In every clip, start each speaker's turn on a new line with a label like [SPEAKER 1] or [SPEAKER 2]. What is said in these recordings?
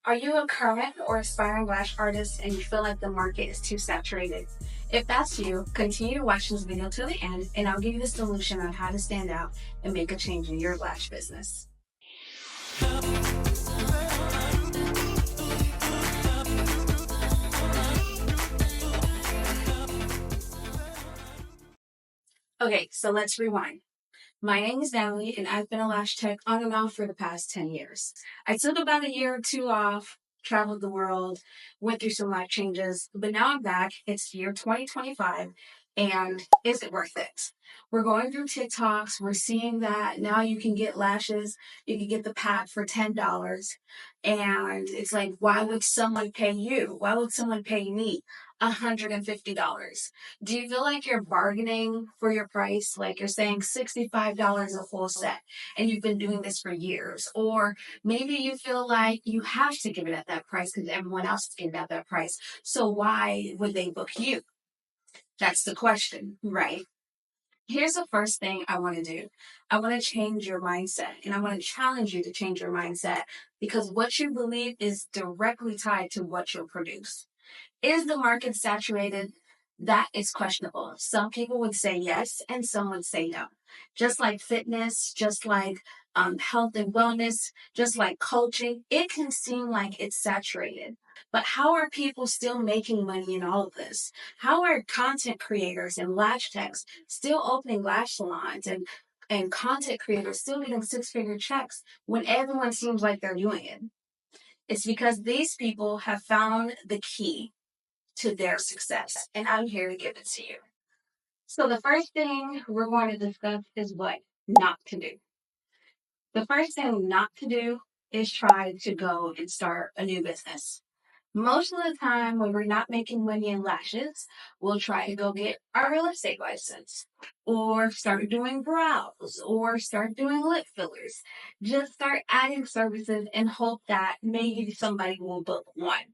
[SPEAKER 1] Are you a current or aspiring lash artist and you feel like the market is too saturated? If that's you, continue to watch this video to the end and I'll give you the solution on how to stand out and make a change in your lash business. Okay, so let's rewind. My name is Natalie, and I've been a lash tech on and off for the past 10 years. I took about a year or two off, traveled the world, went through some life changes, but now I'm back. It's year 2025, and is it worth it? We're going through TikToks. We're seeing that now you can get lashes, you can get the pack for $10. And it's like, why would someone pay you? Why would someone pay me $150? Do you feel like you're bargaining for your price? Like you're saying $65 a full set and you've been doing this for years? Or maybe you feel like you have to give it at that price because everyone else is giving it at that price. So why would they book you? That's the question, right? Here's the first thing I want to do. I want to change your mindset and I want to challenge you to change your mindset because what you believe is directly tied to what you'll produce. Is the market saturated? That is questionable. Some people would say yes, and some would say no. Just like fitness, just like health and wellness, just like coaching, it can seem like it's saturated. But how are people still making money in all of this? How are content creators and lash techs still opening lash salons and content creators still getting six-figure checks when everyone seems like they're doing it? It's because these people have found the key to their success. And I'm here to give it to you. So the first thing we're going to discuss is what not to do. The first thing not to do is try to go and start a new business. Most of the time when we're not making money in lashes, we'll try to go get our real estate license or start doing brows or start doing lip fillers. Just start adding services and hope that maybe somebody will book one.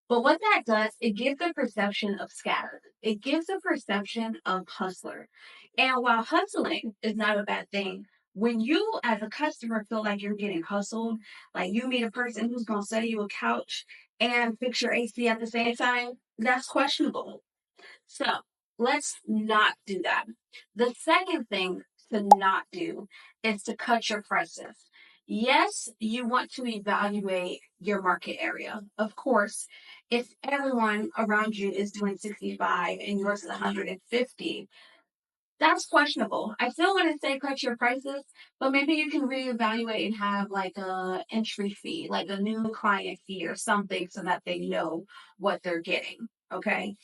[SPEAKER 1] But what that does, it gives a perception of scatter. It gives a perception of hustler. And while hustling is not a bad thing, when you as a customer feel like you're getting hustled, like you meet a person who's going to sell you a couch and fix your AC at the same time, that's questionable. So let's not do that. The second thing to not do is to cut your prices. Yes, you want to evaluate your market area. Of course, if everyone around you is doing 65 and yours is 150, that's questionable. I still want to say cut your prices, but maybe you can reevaluate and have like a entry fee, like a new client fee or something so that they know what they're getting. Okay.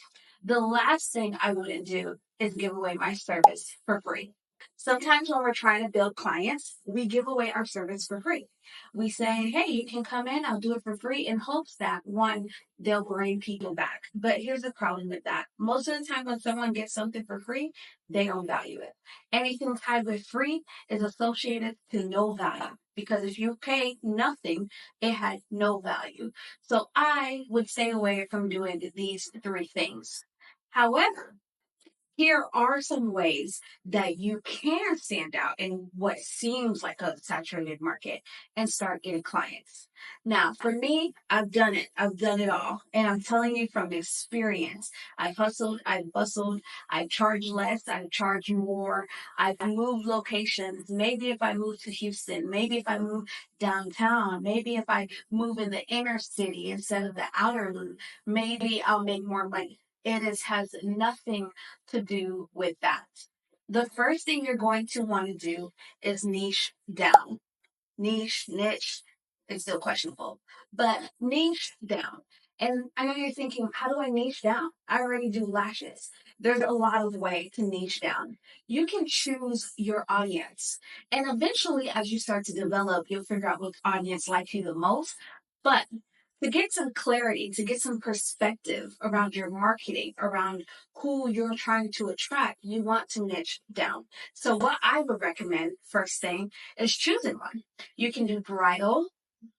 [SPEAKER 1] The last thing I wouldn't do is give away my service for free. Sometimes when we're trying to build clients, we give away our service for free. We say, hey, you can come in, I'll do it for free in hopes that one, they'll bring people back. But here's the problem with that. Most of the time when someone gets something for free, they don't value it. Anything tied with free is associated to no value. Because if you pay nothing, it has no value. So I would stay away from doing these three things. However, here are some ways that you can stand out in what seems like a saturated market and start getting clients. Now, for me, I've done it. I've done it all. And I'm telling you from experience, I've hustled, I've bustled, I've charged less, I've charged more, I've moved locations. Maybe if I move to Houston, maybe if I move downtown, maybe if I move in the inner city instead of the outer loop, maybe I'll make more money. Has nothing to do with that. The first thing you're going to want to do is niche down. Niche, it's still questionable, but niche down. And I know you're thinking, how do I niche down? I already do lashes. There's a lot of way to niche down. You can choose your audience. And eventually, as you start to develop, you'll figure out what audience likes you the most. But to get some clarity, to get some perspective around your marketing, around who you're trying to attract, you want to niche down. So what I would recommend first thing is choosing one. You can do bridal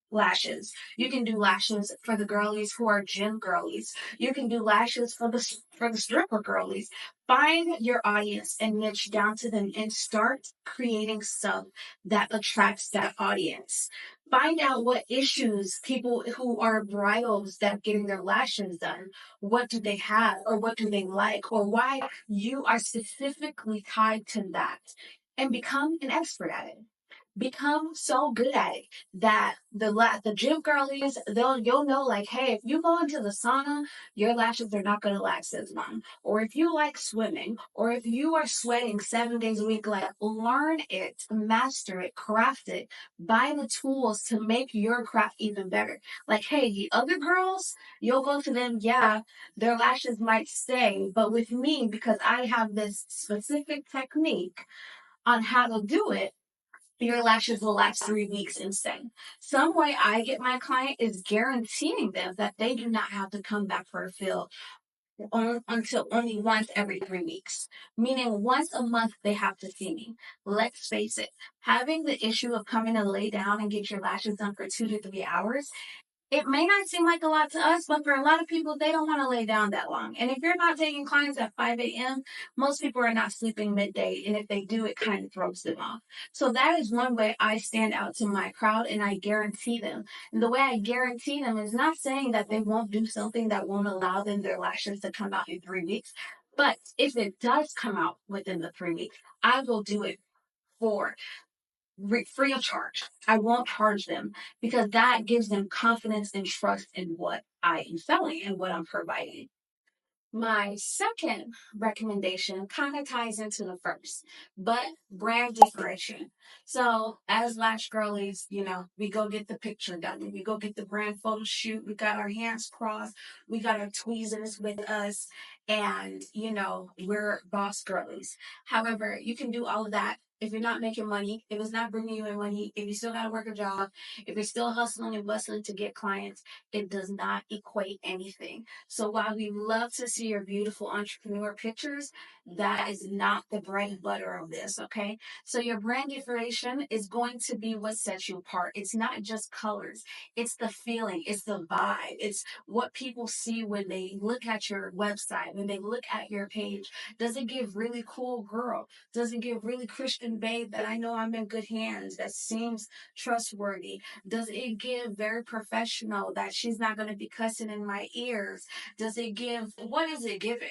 [SPEAKER 1] lashes. You can do lashes for the girlies who are gym girlies. You can do lashes for the stripper girlies. Find your audience and niche down to them and start creating stuff that attracts that audience. Find out what issues people who are bridals that getting their lashes done, what do they have or what do they like or why you are specifically tied to that, and become an expert at it. Become so good at it that the gym girlies, you'll know, like, hey, if you go into the sauna, your lashes are not going to last as long. Or if you like swimming, or if you are sweating 7 days a week, like, learn it, master it, craft it, buy the tools to make your craft even better. Like, hey, the other girls, you'll go to them, yeah, their lashes might stay, but with me, because I have this specific technique on how to do it, your lashes will last 3 weeks instead. Some way I get my client is guaranteeing them that they do not have to come back for a fill until only once every 3 weeks, meaning once a month they have to see me. Let's face it, having the issue of coming to lay down and get your lashes done for 2 to 3 hours, it may not seem like a lot to us, but for a lot of people, they don't want to lay down that long. And if you're not taking clients at 5 a.m., most people are not sleeping midday. And if they do, it kind of throws them off. So that is one way I stand out to my crowd and I guarantee them. And the way I guarantee them is not saying that they won't do something that won't allow them their lashes to come out in 3 weeks. But if it does come out within the 3 weeks, I will do it for free of charge. I won't charge them because that gives them confidence and trust in what I am selling and what I'm providing. My second recommendation kind of ties into the first, but brand differentiation. So, as Lash Girlies, we go get the picture done. We go get the brand photo shoot. We got our hands crossed. We got our tweezers with us. And, we're boss girlies. However, you can do all of that if you're not making money, if it's not bringing you in money, if you still got to work a job, if you're still hustling and bustling to get clients, it does not equate anything. So while we love to see your beautiful entrepreneur pictures, that is not the bread and butter of this, okay? So your brand differentiation is going to be what sets you apart. It's not just colors. It's the feeling, it's the vibe. It's what people see when they look at your website, when they look at your page. Does it give really cool girl? Does it give really Christian babe that I know I'm in good hands, that seems trustworthy? Does it give very professional that she's not going to be cussing in my ears? Does it give, what is it giving?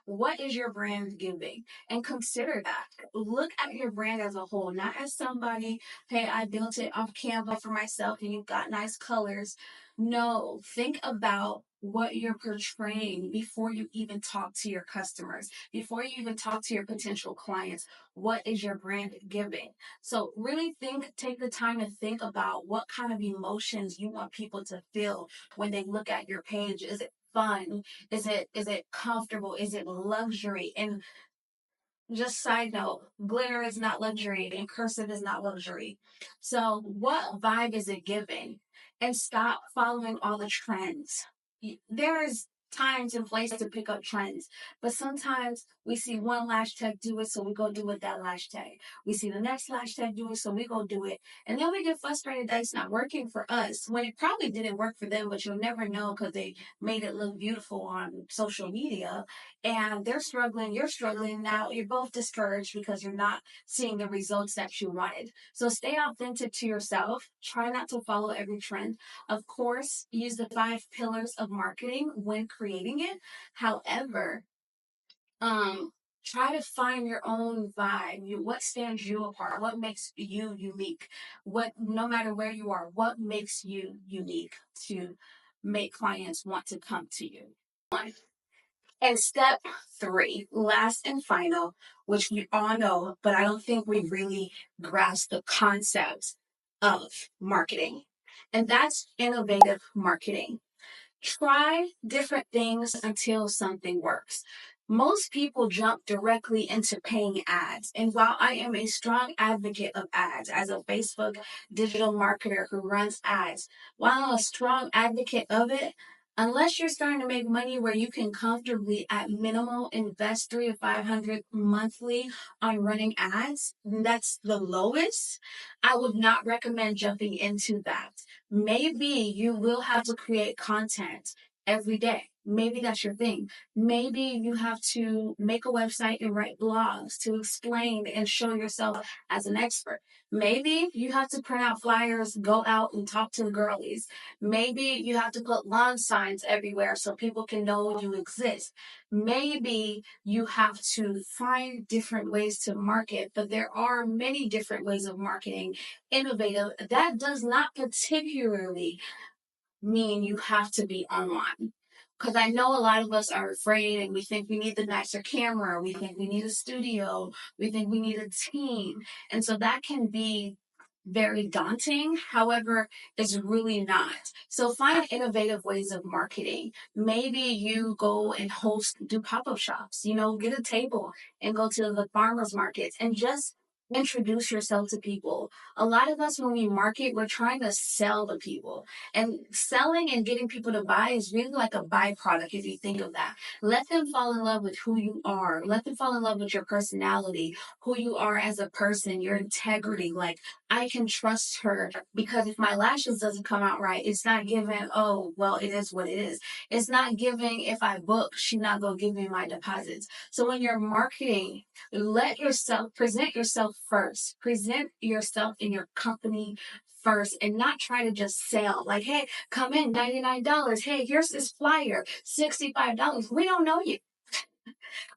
[SPEAKER 1] What is your brand giving? And consider that. Look at your brand as a whole, not as somebody, hey, I built it off Canva for myself and you've got nice colors. No, think about what you're portraying before you even talk to your customers, before you even talk to your potential clients. What is your brand giving? So really take the time to think about what kind of emotions you want people to feel when they look at your page. Is it fun? Is it comfortable? Is it luxury? And just side note, glitter is not luxury and cursive is not luxury. So what vibe is it giving? And stop following all the trends. There is times and places to pick up trends, but sometimes we see one lash tech do it, so we go do it that lash tech. We see the next lash tech do it, so we go do it. And then we get frustrated that it's not working for us when it probably didn't work for them, but you'll never know because they made it look beautiful on social media and they're struggling, you're struggling. Now you're both discouraged because you're not seeing the results that you wanted. So stay authentic to yourself. Try not to follow every trend. Of course, use the 5 pillars of marketing when creating it. However, um, try to find your own vibe. What stands you apart? What makes you unique? What, no matter where you are, what makes you unique to make clients want to come to you? And step three, last and final, which we all know, but I don't think we really grasp the concept of marketing. And that's innovative marketing. Try different things until something works. Most people jump directly into paying ads. And while I am a strong advocate of ads as a Facebook digital marketer who runs ads, while I'm a strong advocate of it, unless you're starting to make money where you can comfortably at minimal invest 3 to 500 monthly on running ads, that's the lowest. I would not recommend jumping into that. Maybe you will have to create content every day. Maybe that's your thing. Maybe you have to make a website and write blogs to explain and show yourself as an expert. Maybe you have to print out flyers, go out and talk to the girlies. Maybe you have to put lawn signs everywhere so people can know you exist. Maybe you have to find different ways to market, but there are many different ways of marketing. Innovative, that does not particularly mean you have to be online. Because I know a lot of us are afraid and we think we need the nicer camera, we think we need a studio, we think we need a team. And so that can be very daunting. However, it's really not. So find innovative ways of marketing. Maybe you go and do pop-up shops, get a table and go to the farmers markets and just introduce yourself to people. A lot of us, when we market, we're trying to sell to people. And selling and getting people to buy is really like a byproduct if you think of that. Let them fall in love with who you are. Let them fall in love with your personality, who you are as a person, your integrity. Like, I can trust her because if my lashes doesn't come out right, it's not giving, oh, well, it is what it is. It's not giving, if I book, she's not going to give me my deposits. So when you're marketing, present yourself first. Present yourself in your company first and not try to just sell. Like, hey, come in, $99. Hey, here's this flyer, $65. We don't know you.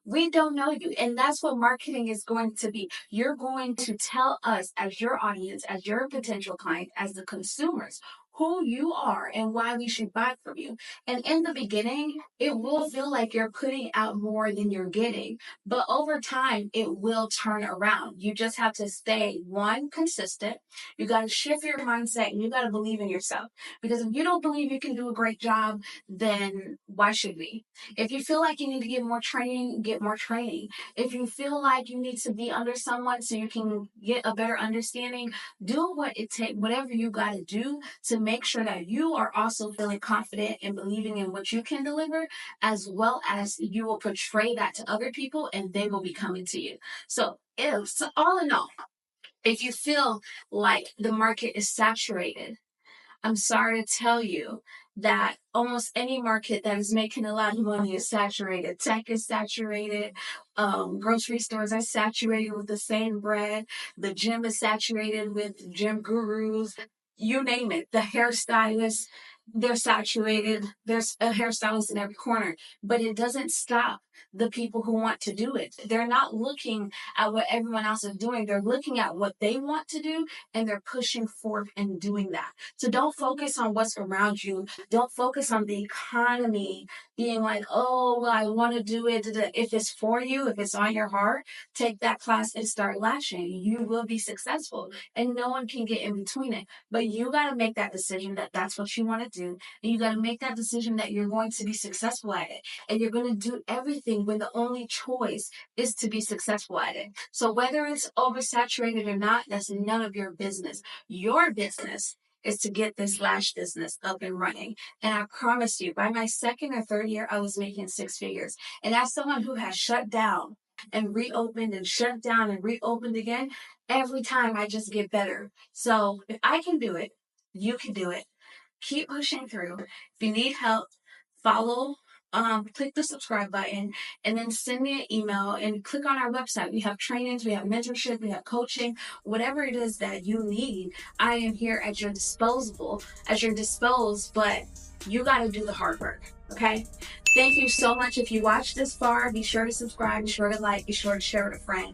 [SPEAKER 1] We don't know you. And that's what marketing is going to be. You're going to tell us as your audience, as your potential client, as the consumers, who you are and why we should buy from you. And in the beginning, it will feel like you're putting out more than you're getting. But over time, it will turn around. You just have to stay, one, consistent. You got to shift your mindset and you got to believe in yourself. Because if you don't believe you can do a great job, then why should we? If you feel like you need to get more training, get more training. If you feel like you need to be under someone so you can get a better understanding, do what it takes, whatever you got to do to make sure that you are also feeling confident and believing in what you can deliver, as well as you will portray that to other people and they will be coming to you. So all in all, if you feel like the market is saturated, I'm sorry to tell you that almost any market that is making a lot of money is saturated. Tech is saturated. Grocery stores are saturated with the same bread. The gym is saturated with gym gurus. You name it. The hairstylists, they're saturated. There's a hairstylist in every corner. But it doesn't stop the people who want to do it. They're not looking at what everyone else is doing. They're looking at what they want to do and they're pushing forth and doing that. So don't focus on what's around you. Don't focus on the economy being like, oh, well, I want to do it. If it's for you, if it's on your heart, take that class and start lashing. You will be successful and no one can get in between it. But you got to make that decision that that's what you want to do. And you got to make that decision that you're going to be successful at it. And you're going to do everything when the only choice is to be successful at it. So whether it's oversaturated or not, that's none of your business. Your business is to get this lash business up and running. And I promise you, by my second or third year, I was making six figures. And as someone who has shut down and reopened and shut down and reopened again, every time I just get better. So if I can do it, you can do it. Keep pushing through. If you need help, follow, click the subscribe button, and then send me an email and click on our website. We have trainings, we have mentorship, we have coaching, whatever it is that you need. I am here at your disposal, but you got to do the hard work. Okay. Thank you so much. If you watched this far, be sure to subscribe, be sure to like, be sure to share with a friend.